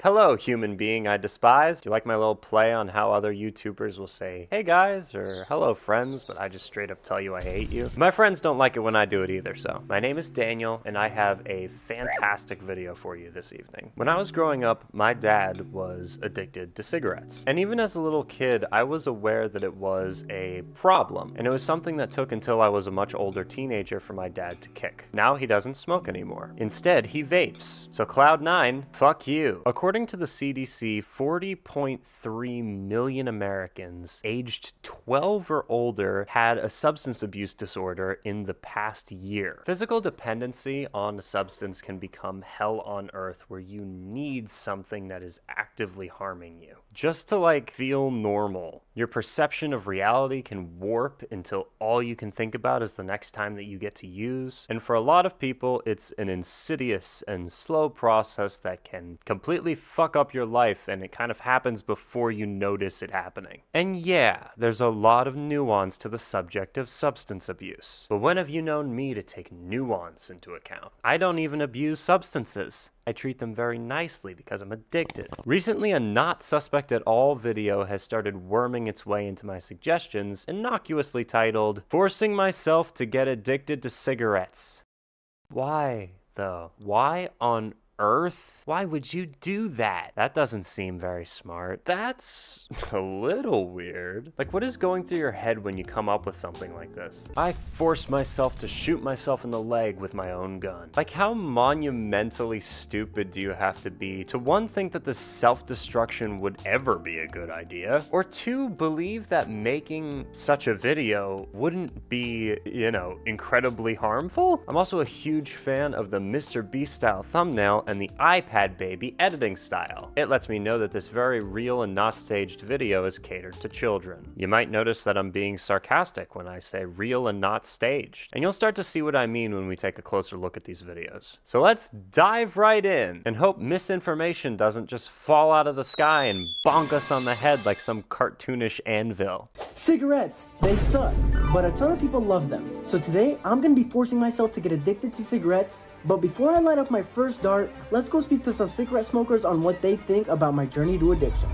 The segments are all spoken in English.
Hello, human being I despise. Do you like my little play on how other YouTubers will say, hey guys, or hello friends, but I just straight up tell you I hate you? My friends don't like it when I do it either, so. My name is Daniel, and I have a fantastic video for you this evening. When I was growing up, my dad was addicted to cigarettes. And even as a little kid, I was aware that it was a problem, and it was something that took until I was a much older teenager for my dad to kick. Now he doesn't smoke anymore. Instead, he vapes. So Cloud9, fuck you. According to the CDC, 40.3 million Americans aged 12 or older had a substance abuse disorder in the past year. Physical dependency on a substance can become hell on earth where you need something that is actively harming you. Just to like feel normal. Your perception of reality can warp until all you can think about is the next time that you get to use. And for a lot of people, it's an insidious and slow process that can completely fuck up your life, and it kind of happens before you notice it happening. And yeah, there's a lot of nuance to the subject of substance abuse. But when have you known me to take nuance into account? I don't even abuse substances. I treat them very nicely because I'm addicted. Recently, a not suspect at all video has started worming its way into my suggestions, innocuously titled, "Forcing Myself to Get Addicted to Cigarettes." Why, though? Why on earth? Why would you do that? That doesn't seem very smart. That's a little weird. Like, what is going through your head when you come up with something like this? I forced myself to shoot myself in the leg with my own gun. Like, how monumentally stupid do you have to be to, one, think that the self-destruction would ever be a good idea, or two, believe that making such a video wouldn't be, you know, incredibly harmful? I'm also a huge fan of the Mr. Beast style thumbnail and the iPad baby editing style. It lets me know that this very real and not staged video is catered to children. You might notice that I'm being sarcastic when I say real and not staged, and you'll start to see what I mean when we take a closer look at these videos. So let's dive right in and hope misinformation doesn't just fall out of the sky and bonk us on the head like some cartoonish anvil. Cigarettes, they suck, but a ton of people love them. So today, I'm gonna be forcing myself to get addicted to cigarettes. But before I light up my first dart, let's go speak to some cigarette smokers on what they think about my journey to addiction.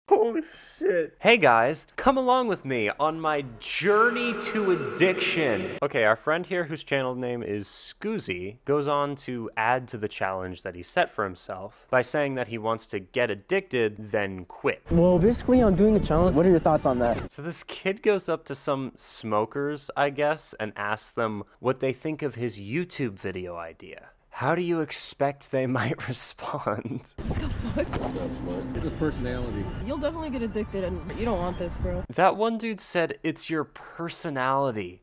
Holy shit. Hey guys, come along with me on my journey to addiction. Okay, our friend here, whose channel name is Scoozy, goes on to add to the challenge that he set for himself by saying that he wants to get addicted, then quit. Well, basically, I'm doing the challenge. What are your thoughts on that? So this kid goes up to some smokers, I guess, and asks them what they think of his YouTube video idea. How do you expect they might respond? What the fuck? That's smart. It's a personality. You'll definitely get addicted, and you don't want this, bro. That one dude said, it's your personality.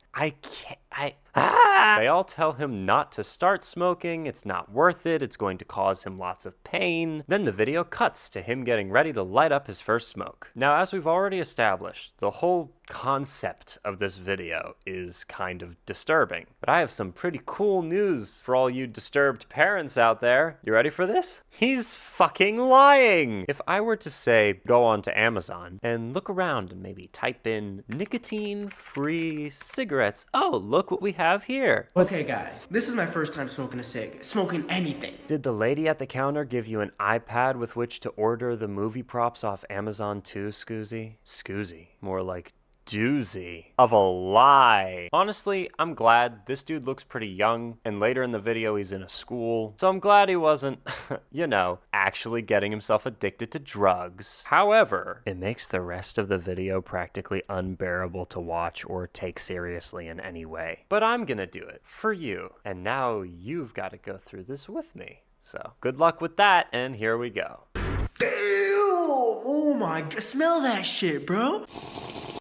They all tell him not to start smoking, it's not worth it, it's going to cause him lots of pain. Then the video cuts to him getting ready to light up his first smoke. Now, as we've already established, the whole concept of this video is kind of disturbing. But I have some pretty cool news for all you disturbed parents out there. You ready for this? He's fucking lying! If I were to say, go on to Amazon and look around and maybe type in nicotine-free cigarettes, oh, look what we have here. Okay, guys, this is my first time smoking a cig. Smoking anything. Did the lady at the counter give you an iPad with which to order the movie props off Amazon too, Scoozy? Scoozy. More like doozy of a lie. Honestly, I'm glad. This dude looks pretty young, and later in the video he's in a school, so I'm glad he wasn't, you know, actually getting himself addicted to drugs. However, it makes the rest of the video practically unbearable to watch or take seriously in any way. But I'm gonna do it for you, and now you've got to go through this with me. So good luck with that, and here we go. Damn! Oh my god, smell that shit, bro.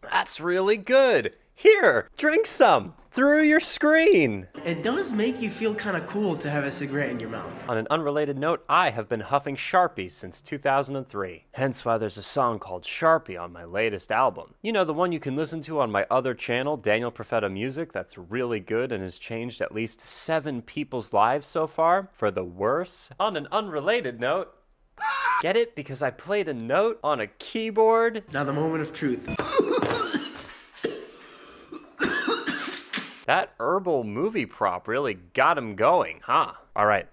That's really good. Here, drink some through your screen. It does make you feel kind of cool to have a cigarette in your mouth. On an unrelated note, I have been huffing Sharpie since 2003. Hence why there's a song called Sharpie on my latest album. You know, the one you can listen to on my other channel, Daniel PROFETA Music, that's really good and has changed at least 7 people's lives so far, for the worse. On an unrelated note, get it? Because I played a note on a keyboard. Now the moment of truth. That herbal movie prop really got him going, huh? All right,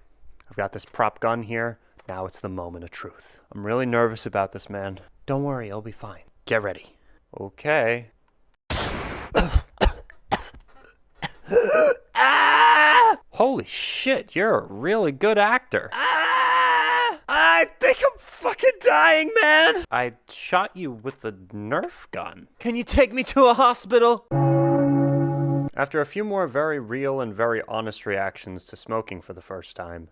I've got this prop gun here. Now it's the moment of truth. I'm really nervous about this, man. Don't worry, it'll be fine. Get ready. Okay. Holy shit, you're a really good actor. I think I'm fucking dying, man. I shot you with a Nerf gun. Can you take me to a hospital? After a few more very real and very honest reactions to smoking for the first time,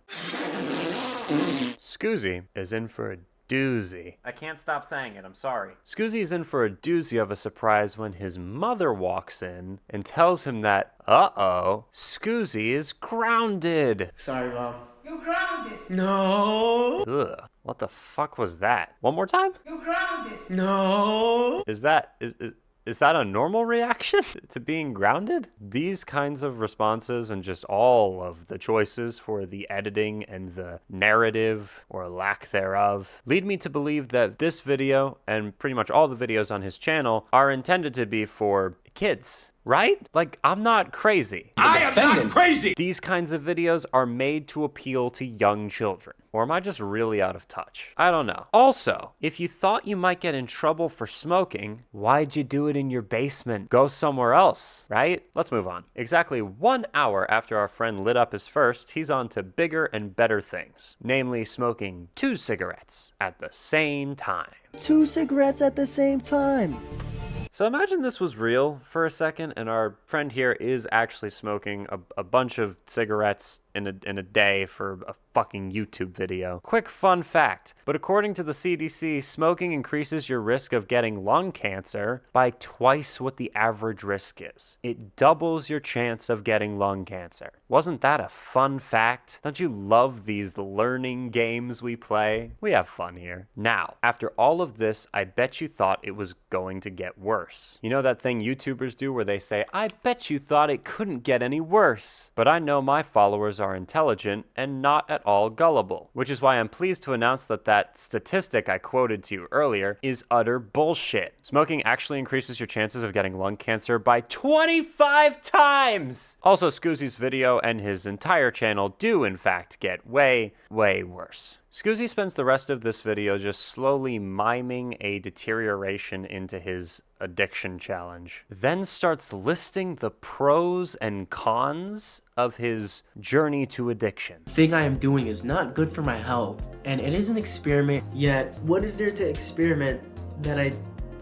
Scoozy is in for a doozy. I can't stop saying it, I'm sorry. Scoozy is in for a doozy of a surprise when his mother walks in and tells him that, uh-oh, Scoozy is grounded. Sorry, Mom. You grounded. No. Ugh, what the fuck was that? One more time? You grounded. No. Is that a normal reaction to being grounded? These kinds of responses and just all of the choices for the editing and the narrative or lack thereof lead me to believe that this video and pretty much all the videos on his channel are intended to be for kids. Right? Like, I'm not crazy. I am not crazy! These kinds of videos are made to appeal to young children. Or am I just really out of touch? I don't know. Also, if you thought you might get in trouble for smoking, why'd you do it in your basement? Go somewhere else, right? Let's move on. Exactly 1 hour after our friend lit up his first, he's on to bigger and better things. Namely, smoking 2 cigarettes at the same time. 2 cigarettes at the same time. So imagine this was real for a second and our friend here is actually smoking a bunch of cigarettes in a day for a fucking YouTube video. Quick fun fact, but according to the CDC, smoking increases your risk of getting lung cancer by twice what the average risk is. It doubles your chance of getting lung cancer. Wasn't that a fun fact? Don't you love these learning games we play? We have fun here. Now, after all of this, I bet you thought it was going to get worse. You know that thing YouTubers do where they say, I bet you thought it couldn't get any worse. But I know my followers are intelligent and not at all gullible, which is why I'm pleased to announce that that statistic I quoted to you earlier is utter bullshit. Smoking actually increases your chances of getting lung cancer by 25 times! Also, Scoozy's video and his entire channel do in fact get way, way worse. Scoozy spends the rest of this video just slowly miming a deterioration into his addiction challenge, then starts listing the pros and cons of his journey to addiction. The thing I am doing is not good for my health, and it is an experiment, yet what is there to experiment that I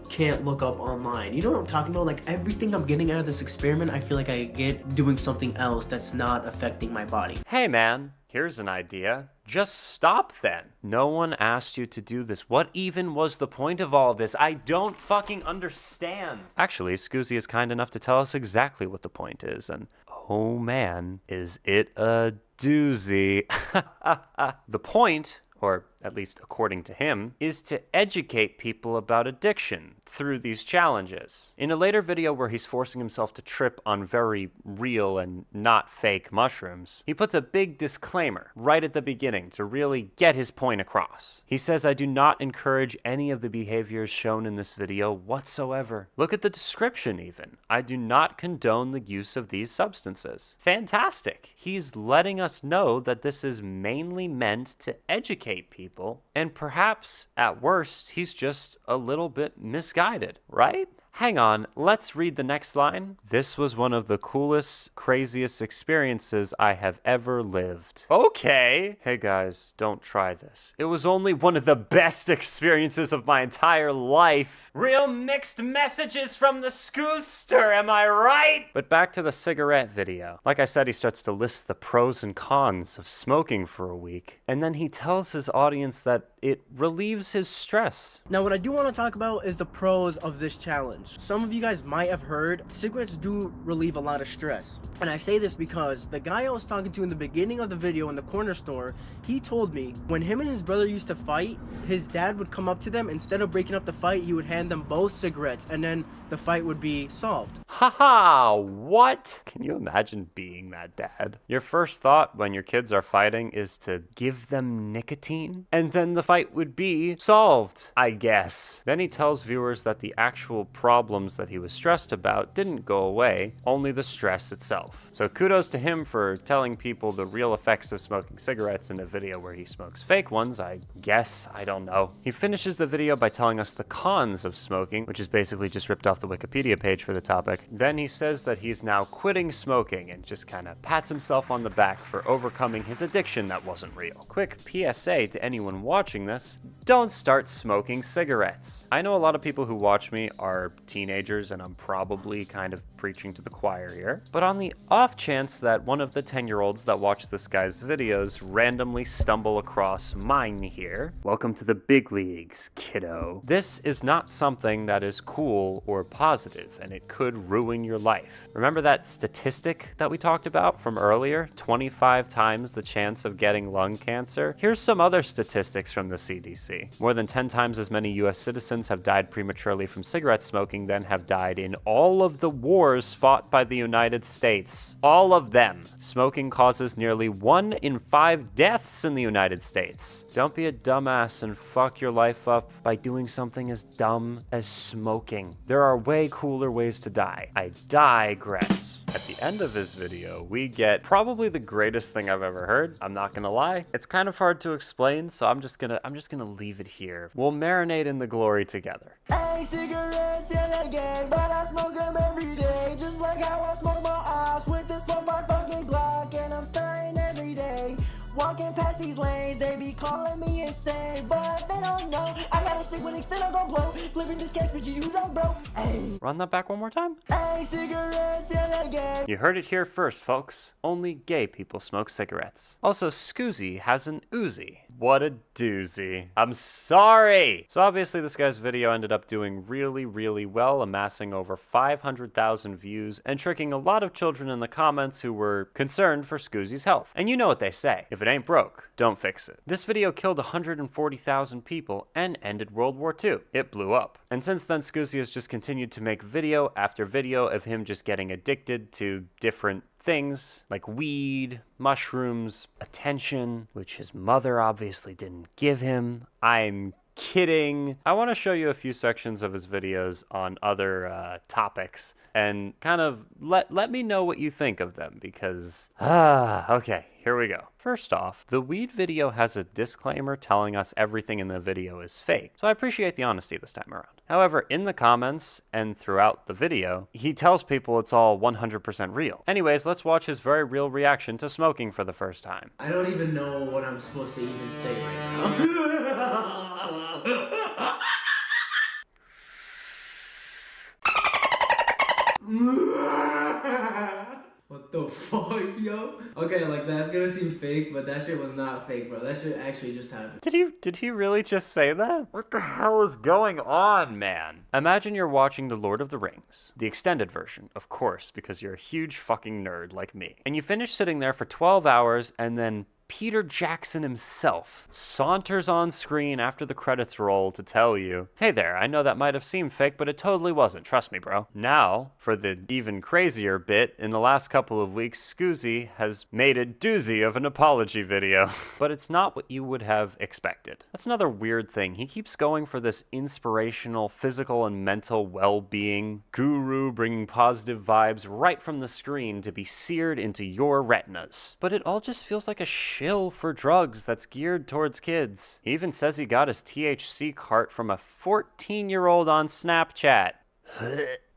can't look up online? You know what I'm talking about? Like, everything I'm getting out of this experiment, I feel like I get doing something else that's not affecting my body. Hey man, here's an idea. Just stop then. No one asked you to do this. What even was the point of all this? I don't fucking understand. Actually, Scoozy is kind enough to tell us exactly what the point is, and oh man, is it a doozy. The point, or at least according to him, is to educate people about addiction through these challenges. In a later video where he's forcing himself to trip on very real and not fake mushrooms, he puts a big disclaimer right at the beginning to really get his point across. He says, I do not encourage any of the behaviors shown in this video whatsoever. Look at the description even. I do not condone the use of these substances. Fantastic. He's letting us know that this is mainly meant to educate people, and perhaps, at worst, he's just a little bit misguided, right? Hang on, let's read the next line. This was one of the coolest, craziest experiences I have ever lived. Okay. Hey guys, don't try this. It was only one of the best experiences of my entire life. Real mixed messages from the Scooster, am I right? But back to the cigarette video. Like I said, he starts to list the pros and cons of smoking for a week. And then he tells his audience that it relieves his stress. Now, what I do want to talk about is the pros of this challenge. Some of you guys might have heard cigarettes do relieve a lot of stress. And I say this because the guy I was talking to in the beginning of the video in the corner store, he told me when him and his brother used to fight, his dad would come up to them. Instead of breaking up the fight, he would hand them both cigarettes and then the fight would be solved. Haha, what? Can you imagine being that dad? Your first thought when your kids are fighting is to give them nicotine, and then the fight would be solved, I guess. Then he tells viewers that the actual problems that he was stressed about didn't go away, only the stress itself. So kudos to him for telling people the real effects of smoking cigarettes in a video where he smokes fake ones, I guess. I don't know. He finishes the video by telling us the cons of smoking, which is basically just ripped off the Wikipedia page for the topic. Then he says that he's now quitting smoking and just kind of pats himself on the back for overcoming his addiction that wasn't real. Quick PSA to anyone watching this, don't start smoking cigarettes. I know a lot of people who watch me are teenagers, and I'm probably kind of preaching to the choir here, but on the off chance that one of the 10-year-olds that watch this guy's videos randomly stumble across mine here, welcome to the big leagues, kiddo. This is not something that is cool or positive, and it could ruin your life. Remember that statistic that we talked about from earlier? 25 times the chance of getting lung cancer? Here's some other statistics from the CDC. More than 10 times as many US citizens have died prematurely from cigarette smoking than have died in all of the wars fought by the United States. All of them. Smoking causes nearly 1 in 5 deaths in the United States. Don't be a dumbass and fuck your life up by doing something as dumb as smoking. There are way cooler ways to die. I digress. At the end of his video, we get probably the greatest thing I've ever heard. I'm not gonna lie. It's kind of hard to explain, so I'm just gonna leave it here. We'll marinate in the glory together. Hey, cigarettes, yeah, they gang, but I smoke them every day. Just like how I smoke my ass with this motherfucking Glock, and I'm stirring every day. Walking past these lanes, they be calling me insane, but they don't know. I gotta stick with extent, I'm gon' blow. Flipping this cash, but you don't, bro. Hey. Run that back one more time. Hey, cigarettes, yeah, they gang. You heard it here first, folks. Only gay people smoke cigarettes. Also, Scoozy has an Uzi. What a doozy. I'm sorry. So obviously this guy's video ended up doing really, really well, amassing over 500,000 views and tricking a lot of children in the comments who were concerned for Scoozy's health. And you know what they say, if it ain't broke, don't fix it. This video killed 140,000 people and ended World War II. It blew up. And since then, Scoozy has just continued to make video after video of him just getting addicted to different things like weed, mushrooms, attention, which his mother obviously didn't give him. I'm kidding. I want to show you a few sections of his videos on other topics and kind of let me know what you think of them, because okay, here we go. First off, the weed video has a disclaimer telling us everything in the video is fake, so I appreciate the honesty this time around. However, in the comments and throughout the video, he tells people it's all 100% real. Anyways, let's watch his very real reaction to smoking for the first time. I don't even know what I'm supposed to even say right now. What the fuck, yo? Okay, like that's gonna seem fake, but that shit was not fake, bro. That shit actually just happened. Did he really just say that? What the hell is going on, man? Imagine you're watching The Lord of the Rings, the extended version, of course, because you're a huge fucking nerd like me. And you finish sitting there for 12 hours and then Peter Jackson himself saunters on screen after the credits roll to tell you, hey there, I know that might have seemed fake, but it totally wasn't, trust me, bro. Now, for the even crazier bit, in the last couple of weeks, Scoozy has made a doozy of an apology video. But it's not what you would have expected. That's another weird thing. He keeps going for this inspirational physical and mental well-being guru, bringing positive vibes right from the screen to be seared into your retinas. But it all just feels like a shill for drugs that's geared towards kids. He even says he got his THC cart from a 14-year-old on Snapchat.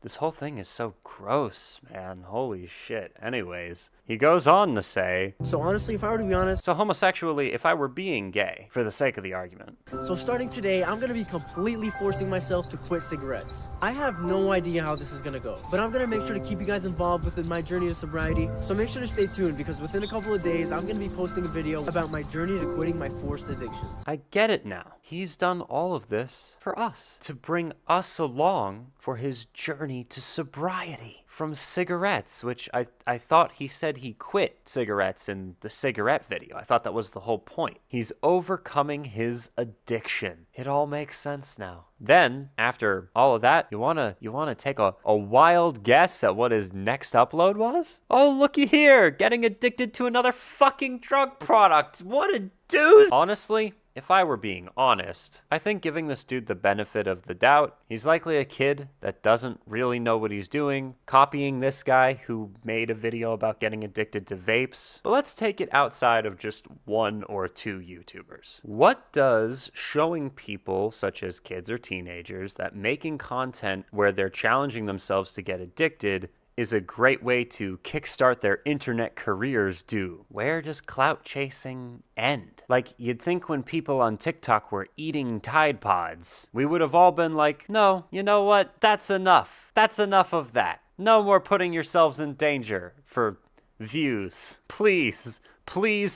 This whole thing is so gross, man. Holy shit. Anyways, he goes on to say, So honestly, if I were to be honest, so homosexually, if I were being gay, for the sake of the argument. So starting today, I'm gonna be completely forcing myself to quit cigarettes. I have no idea how this is gonna go, but I'm gonna make sure to keep you guys involved within my journey to sobriety. So make sure to stay tuned, because within a couple of days, I'm gonna be posting a video about my journey to quitting my forced addictions. I get it now. He's done all of this for us, to bring us along for his journey to sobriety. from cigarettes, which I thought he said he quit cigarettes in the cigarette video. I thought that was the whole point. He's overcoming his addiction. It all makes sense now. Then, after all of that, you wanna take a wild guess at what his next upload was? Oh, looky here, getting addicted to another fucking drug product. What a doozy. Honestly, if I were being honest, I think giving this dude the benefit of the doubt, he's likely a kid that doesn't really know what he's doing, copying this guy who made a video about getting addicted to vapes. But let's take it outside of just one or two YouTubers. What does showing people, such as kids or teenagers, that making content where they're challenging themselves to get addicted is a great way to kickstart their internet careers do? Where does clout chasing end? Like, you'd think when people on TikTok were eating Tide Pods, we would have all been like, no, you know what? That's enough. That's enough of that. No more putting yourselves in danger for views. Please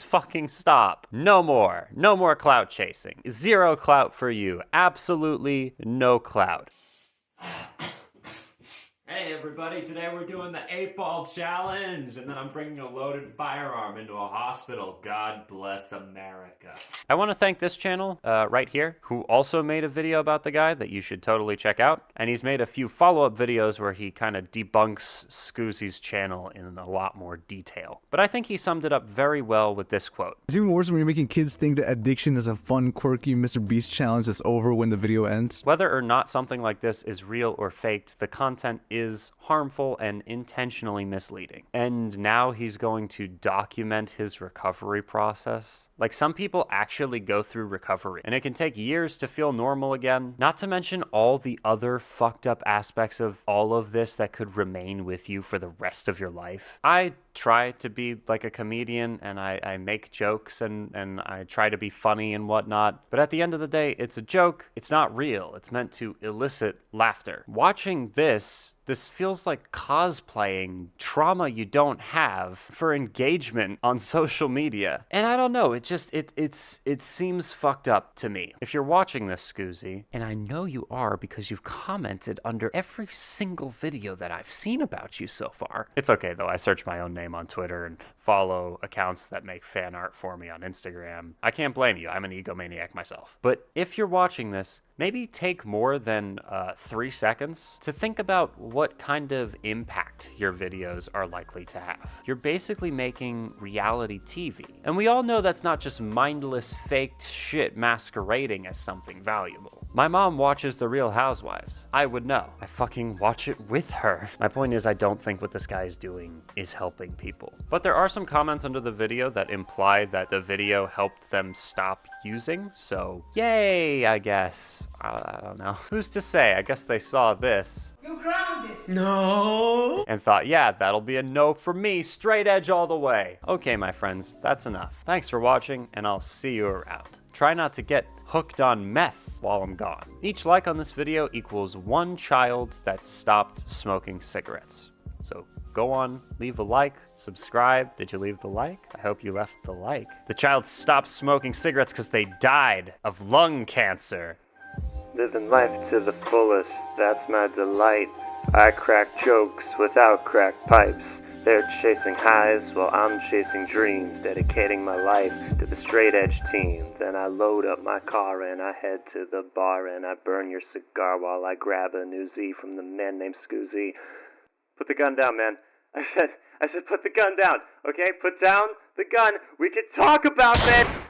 fucking stop. No more. No more clout chasing. Zero clout for you. Absolutely no clout. Hey everybody, today we're doing the 8-ball challenge, and then I'm bringing a loaded firearm into a hospital. God bless America. I want to thank this channel right here, who also made a video about the guy that you should totally check out, and he's made a few follow-up videos where he kind of debunks Scoozy's channel in a lot more detail. But I think he summed it up very well with this quote. It's even worse when you're making kids think that addiction is a fun, quirky Mr. Beast challenge that's over when the video ends. Whether or not something like this is real or faked, the content is harmful and intentionally misleading. And now he's going to document his recovery process. Like, some people actually go through recovery, and it can take years to feel normal again. Not to mention all the other fucked up aspects of all of this that could remain with you for the rest of your life. I try to be like a comedian, and I make jokes, and I try to be funny and whatnot. But at the end of the day, it's a joke. It's not real. It's meant to elicit laughter. Watching this feels like cosplaying trauma you don't have for engagement on social media. And I don't know, it seems fucked up to me. If you're watching this, Scoozy, and I know you are because you've commented under every single video that I've seen about you so far. It's okay though, I search my own name on Twitter and follow accounts that make fan art for me on Instagram. I can't blame you, I'm an egomaniac myself. But if you're watching this, maybe take more than 3 seconds to think about what kind of impact your videos are likely to have. You're basically making reality TV. And we all know that's not just mindless, faked shit masquerading as something valuable. My mom watches The Real Housewives. I would know. I fucking watch it with her. My point is, I don't think what this guy is doing is helping people. But there are some comments under the video that imply that the video helped them stop using, so yay, I guess. I don't know. Who's to say? I guess they saw this. You grounded. No. And thought, yeah, that'll be a no for me, straight edge all the way. Okay, my friends, that's enough. Thanks for watching, and I'll see you around. Try not to get hooked on meth while I'm gone. Each like on this video equals 1 child that stopped smoking cigarettes. So go on, leave a like, subscribe. Did you leave the like? I hope you left the like. The child stopped smoking cigarettes because they died of lung cancer. Living life to the fullest, that's my delight. I crack jokes without crack pipes. They're chasing highs while I'm chasing dreams, dedicating my life to the straight edge team. Then I load up my car and I head to the bar and I burn your cigar while I grab a new Z from the man named Scoozy. Put the gun down, man. I said put the gun down, okay? Put down the gun. We can talk about that.